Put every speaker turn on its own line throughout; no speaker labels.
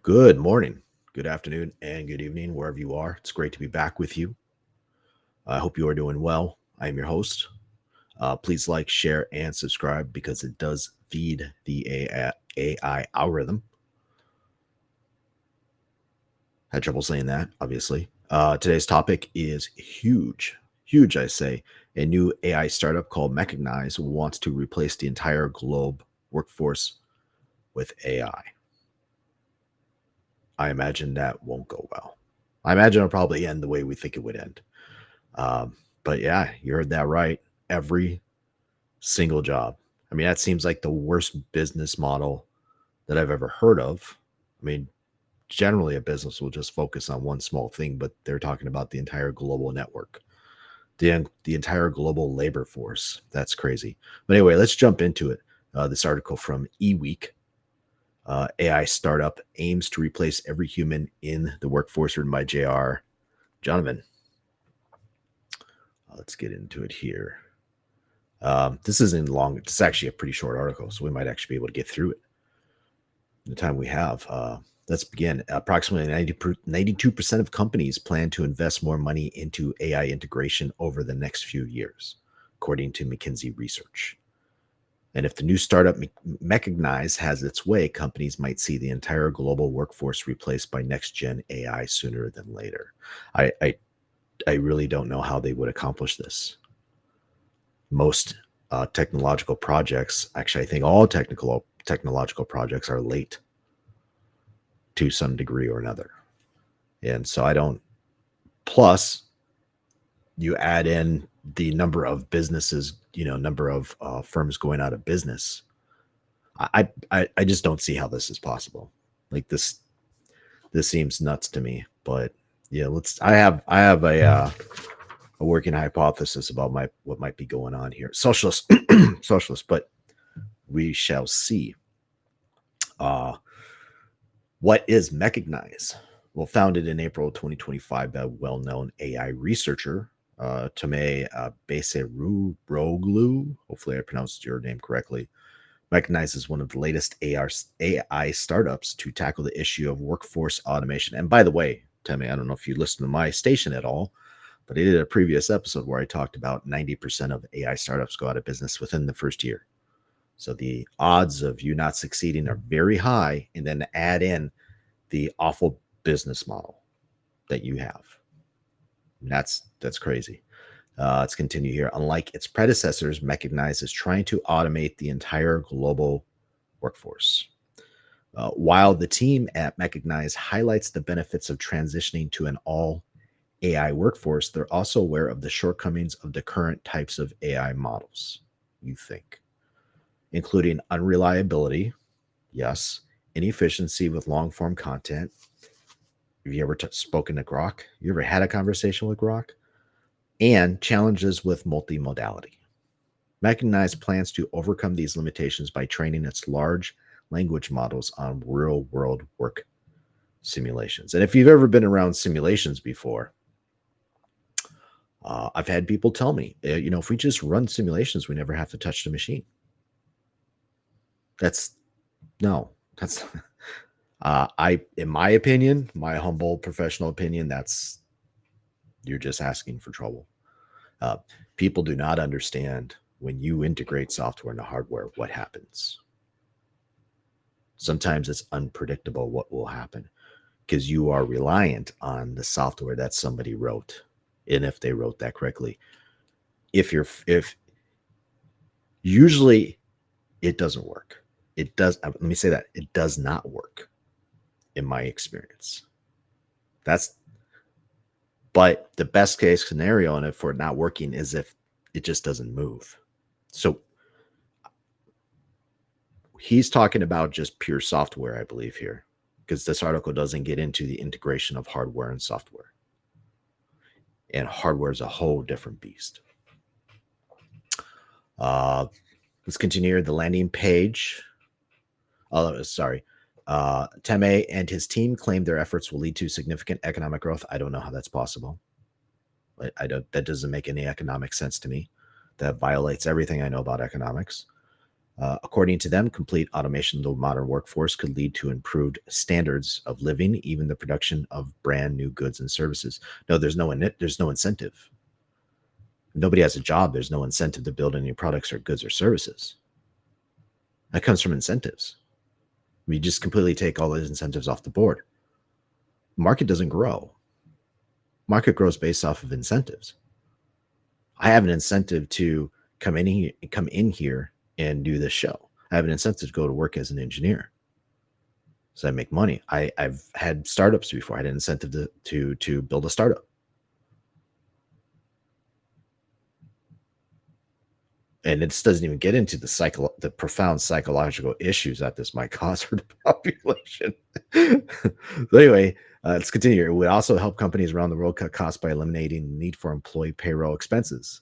Good morning, good afternoon, and good evening, wherever you are. It's great to be back with you. I hope you are doing well. I am your host. Please like, share, and subscribe because it does feed the AI algorithm. Had trouble saying that, obviously. Today's topic is huge. Huge, I say. A new AI startup called Mechanize wants to replace the entire globe workforce with AI. I imagine that won't go well. I imagine it'll probably end the way we think it would end. But yeah, you heard that right. Every single job. I mean, that seems like the worst business model that I've ever heard of. I mean, generally a business will just focus on one small thing, but they're talking about the entire global network, the entire global labor force. That's crazy. But anyway, let's jump into it. This article from eWeek. AI startup aims to replace every human in the workforce, written by J.R. Jonathan. Let's get into it here. This isn't long. It's actually a pretty short article, so we might actually be able to get through it in the time we have. Let's begin. Approximately 92% of companies plan to invest more money into AI integration over the next few years, according to McKinsey research. And if the new startup Mechanize has its way, companies might see the entire global workforce replaced by next-gen AI sooner than later. I really don't know how they would accomplish this. Most technological projects, actually, I think all technological projects are late to some degree or another. And so I don't, plus you add in the number of businesses, number of firms going out of business. I just don't see how this is possible. Like this seems nuts to me. But yeah, I have a working hypothesis about what might be going on here. Socialist, socialist, but we shall see. What is Mechanize? Well, founded in April 2025 by well-known AI researcher Tamay Besiroglu. Hopefully, I pronounced your name correctly. Mechanize is one of the latest AI startups to tackle the issue of workforce automation. And by the way, Tamay, I don't know if you listen to my station at all, but I did a previous episode where I talked about 90% of AI startups go out of business within the first year. So the odds of you not succeeding are very high. And then add in the awful business model that you have. That's crazy. Let's continue here. Unlike its predecessors, Mechanize is trying to automate the entire global workforce. While the team at Mechanize highlights the benefits of transitioning to an all AI workforce, they're also aware of the shortcomings of the current types of AI models, you think, including unreliability, yes, inefficiency with long form content. Have you ever spoken to Grok? You ever had a conversation with Grok? And challenges with multimodality. Mechanize plans to overcome these limitations by training its large language models on real world work simulations. And if you've ever been around simulations before, I've had people tell me, if we just run simulations, we never have to touch the machine. That's in my opinion, my humble professional opinion, you're just asking for trouble. People do not understand when you integrate software into hardware, what happens. Sometimes it's unpredictable what will happen because you are reliant on the software that somebody wrote, and if they wrote that correctly. If usually it doesn't work. It does. Let me say that it does not work in my experience. But the best case scenario and for it not working is if it just doesn't move. So he's talking about just pure software, I believe, here, because this article doesn't get into the integration of hardware and software. And hardware is a whole different beast. Let's continue the landing page. Tamay and his team claim their efforts will lead to significant economic growth. I don't know how that's possible. That doesn't make any economic sense to me. That violates everything I know about economics. According to them, complete automation of the modern workforce could lead to improved standards of living, even the production of brand new goods and services. No, there's no incentive. Nobody has a job. There's no incentive to build any products or goods or services. That comes from incentives. We just completely take all those incentives off the board. Market doesn't grow. Market grows based off of incentives. I have an incentive to come in here and do this show. I have an incentive to go to work as an engineer, so I make money. I've had startups before. I had an incentive to build a startup, and it doesn't even get into the profound psychological issues that this might cause for the population. So anyway, let's continue. It would also help companies around the world cut costs by eliminating the need for employee payroll expenses.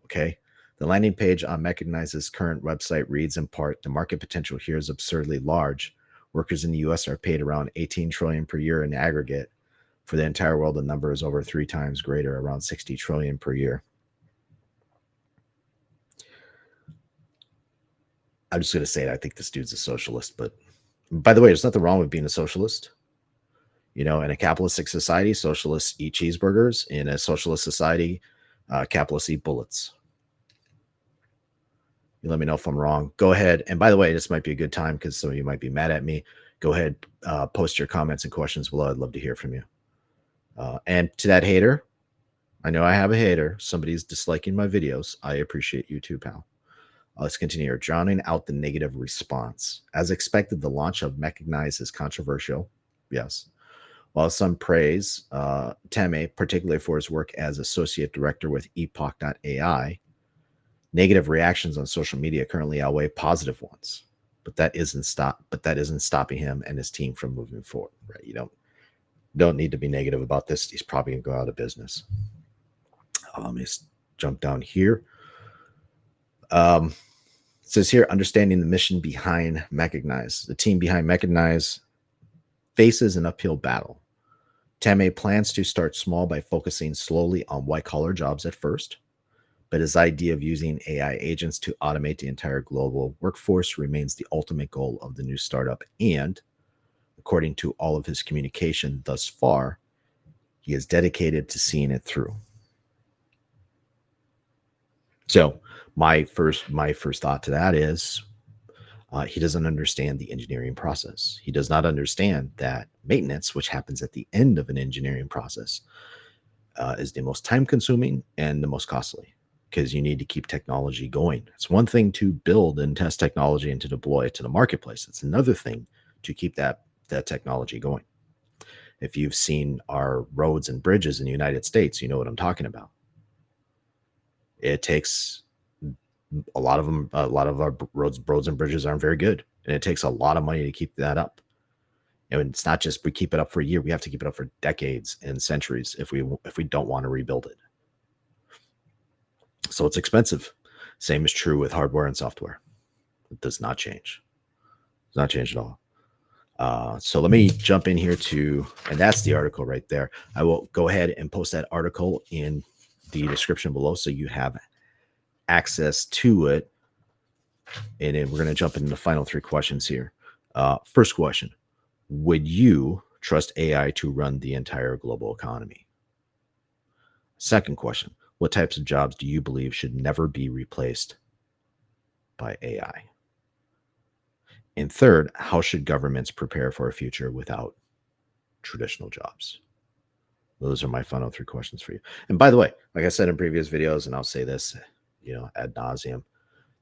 Okay. The landing page on Mechanize's current website reads in part, the market potential here is absurdly large. Workers in the US are paid around 18 trillion per year in aggregate. For the entire world, the number is over 3 times greater, around 60 trillion per year. I'm just going to say it. I think this dude's a socialist, but by the way, there's nothing wrong with being a socialist. In a capitalistic society, socialists eat cheeseburgers. In a socialist society, capitalists eat bullets. You let me know if I'm wrong. Go ahead. And by the way, this might be a good time because some of you might be mad at me. Go ahead, post your comments and questions below. I'd love to hear from you. And to that hater, I know I have a hater. Somebody's disliking my videos. I appreciate you too, pal. Let's continue. Drowning out the negative response. As expected, the launch of Mechanize is controversial. Yes. While some praise Tamay, particularly for his work as associate director with Epoch.ai, negative reactions on social media currently outweigh positive ones. But that isn't stopping him and his team from moving forward. Right? You don't need to be negative about this. He's probably gonna go out of business. Let me jump down here. It says here, understanding the mission behind Mechanize. The team behind Mechanize faces an uphill battle. Tamay plans to start small by focusing slowly on white-collar jobs at first, but his idea of using AI agents to automate the entire global workforce remains the ultimate goal of the new startup. And according to all of his communication thus far, he is dedicated to seeing it through. So my first thought to that is he doesn't understand the engineering process. He does not understand that maintenance, which happens at the end of an engineering process, is the most time consuming and the most costly, because you need to keep technology going. It's one thing to build and test technology and to deploy it to the marketplace. It's another thing to keep that technology going. If you've seen our roads and bridges in the United States, you know what I'm talking about. It takes a lot of our roads and bridges aren't very good, and it takes a lot of money to keep that up. And it's not just we keep it up for a year; we have to keep it up for decades and centuries if we don't want to rebuild it. So it's expensive. Same is true with hardware and software. It does not change. It's not changed at all. So let me jump in here and that's the article right there. I will go ahead and post that article in the description below so you have access to it. And then we're going to jump into the final 3 questions here. First question, would you trust AI to run the entire global economy? Second question, what types of jobs do you believe should never be replaced by AI? And third, how should governments prepare for a future without traditional jobs? Those are my final 3 questions for you. And by the way, like I said in previous videos, and I'll say this, ad nauseum,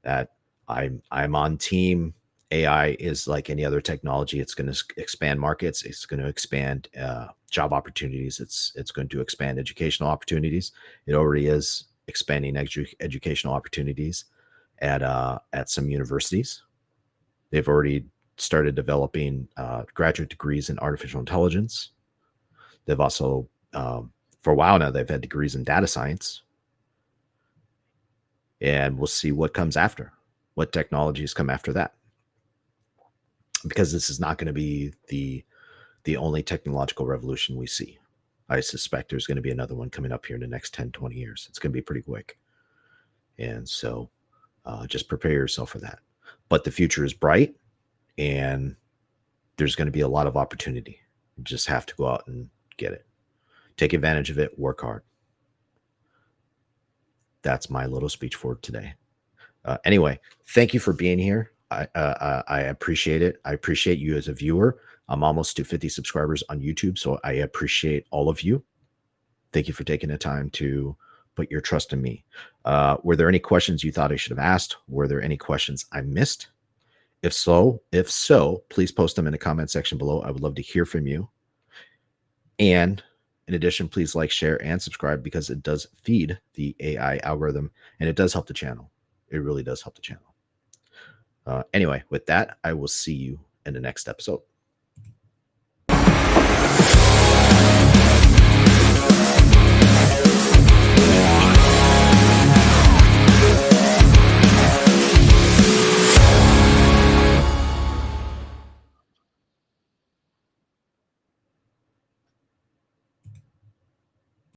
that I'm on team AI is like any other technology. It's going to expand markets. It's going to expand job opportunities. It's going to expand educational opportunities. It already is expanding educational opportunities at some universities. They've already started developing graduate degrees in artificial intelligence. They've also, for a while now, they've had degrees in data science. And we'll see what comes after, what technologies come after that. Because this is not going to be the only technological revolution we see. I suspect there's going to be another one coming up here in the next 10, 20 years. It's going to be pretty quick. And so Just prepare yourself for that. But the future is bright, and there's going to be a lot of opportunity. You just have to go out and get it. Take advantage of it. Work hard. That's my little speech for today. Anyway, thank you for being here. I appreciate it. I appreciate you as a viewer. I'm almost to 50 subscribers on YouTube, so I appreciate all of you. Thank you for taking the time to put your trust in me. Were there any questions you thought I should have asked? Were there any questions I missed? If so, please post them in the comment section below. I would love to hear from you. And in addition, please like, share, and subscribe, because it does feed the AI algorithm, and it does help the channel. It really does help the channel. Anyway, with that, I will see you in the next episode.